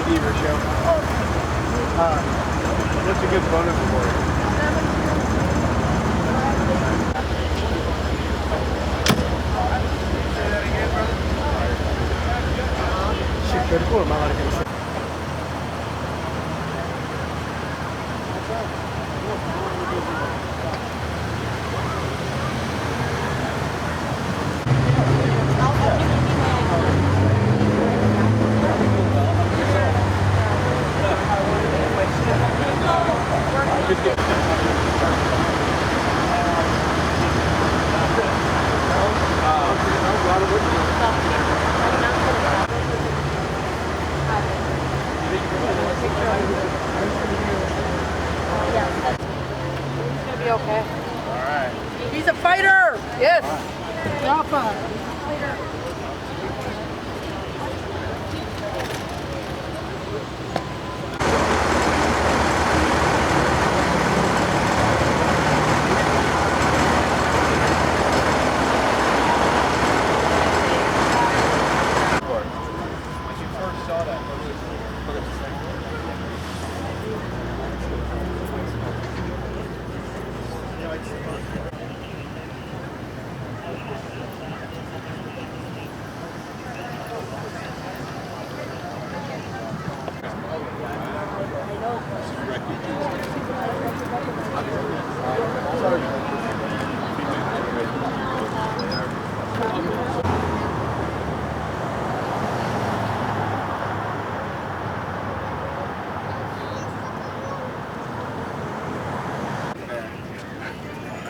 Fever show. What's a good phone number for you? Say that again, brother? Shit, pretty cool. My life. Okay. All right. He's a fighter. Yes. Rafa. When you first saw that,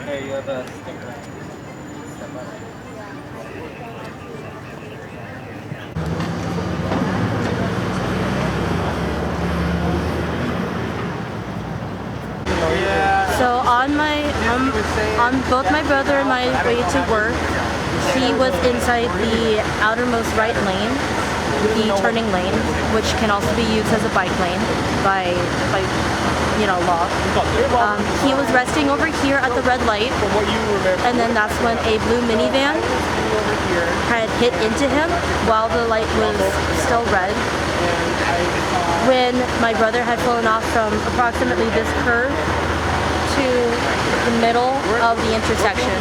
Hey, you have a sticker. So on both my brother and my way to work, he was inside the outermost right lane, the turning lane, which can also be used as a bike lane by law. He was resting over here at the red light, and then that's when a blue minivan had hit into him while the light was still red. When my brother had flown off from approximately this curve to the middle of the intersection,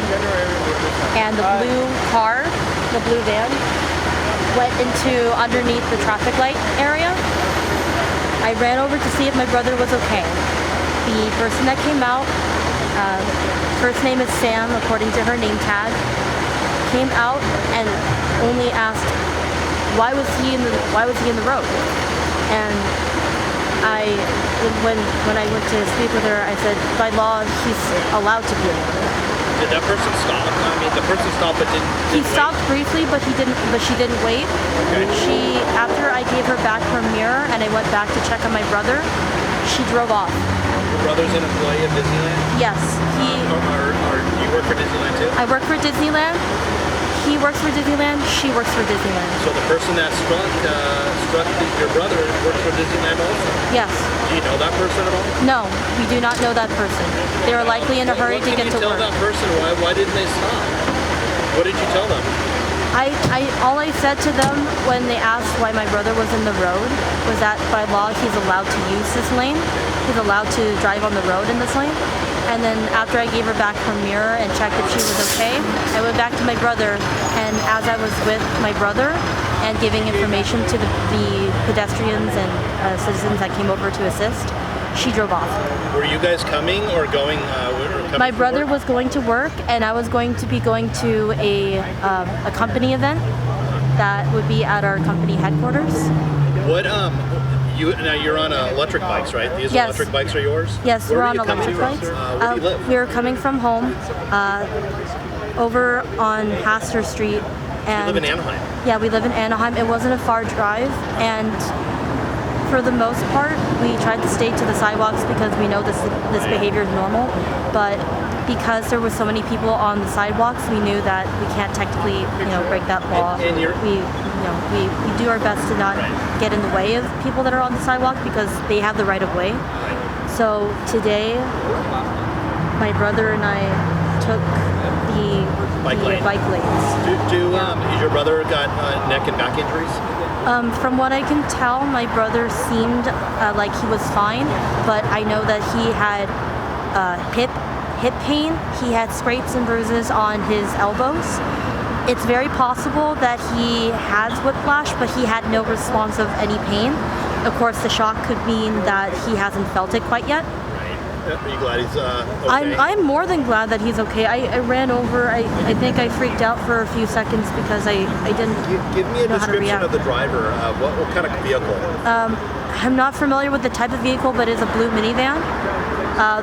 and the blue car, the blue van, went into underneath the traffic light area. I ran over to see if my brother was okay. The person that came out, first name is Sam according to her name tag, came out and only asked why was he in the road. And when I went to speak with her, I said, by law, he's allowed to be in the road. Did that person stop? I mean, the person stopped, but didn't He stopped briefly, but she didn't wait. Okay. After I gave her back her mirror and I went back to check on my brother, she drove off. Your brother's an employee of Disneyland? Yes, Or do you work for Disneyland too? I work for Disneyland. He works for Disneyland. She works for Disneyland. So the person that struck your brother works for Disneyland also? Yes. Do you know that person at all? No, we do not know that person. They were likely in a hurry to get to work. What did you tell that person? Why didn't they stop? What did you tell them? All I said to them when they asked why my brother was in the road was that by law he's allowed to use this lane. He's allowed to drive on the road in this lane. And then after I gave her back her mirror and checked if she was okay, I went back to my brother, and as I was with my brother and giving information to the pedestrians and citizens that came over to assist, she drove off. Were you guys coming or going? My brother was going to work, and I was going to be going to a company event that would be at our company headquarters. What now you're on electric bikes, right? These Yes. electric bikes are yours? Yes, Where we're are on you coming electric from? bikes. Where do you live? We're coming from home, over on Hastur Street. And You live in Anaheim? Yeah, we live in Anaheim. It wasn't a far drive, and for the most part, we tried to stay to the sidewalks because we know this behavior is normal. But because there were so many people on the sidewalks, we knew that we can't technically, break that law. And We do our best to not get in the way of people that are on the sidewalk because they have the right of way. So today, my brother and I took the bike lanes. Is your brother got neck and back injuries? From what I can tell, my brother seemed like he was fine, but I know that he had hip pain. He had scrapes and bruises on his elbows. It's very possible that he has whiplash, but he had no response of any pain. Of course, the shock could mean that he hasn't felt it quite yet. Are you glad he's okay? I'm more than glad that he's okay. I ran over. I think I freaked out for a few seconds because I didn't Give me a know how to description react. of the driver. What kind of vehicle? I'm not familiar with the type of vehicle, but it's a blue minivan.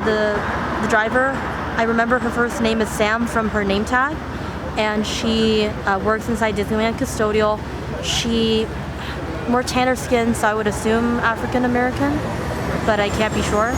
The driver, I remember her first name is Sam from her name tag, and she works inside Disneyland custodial. She more tanner skin, so I would assume African American, but I can't be sure.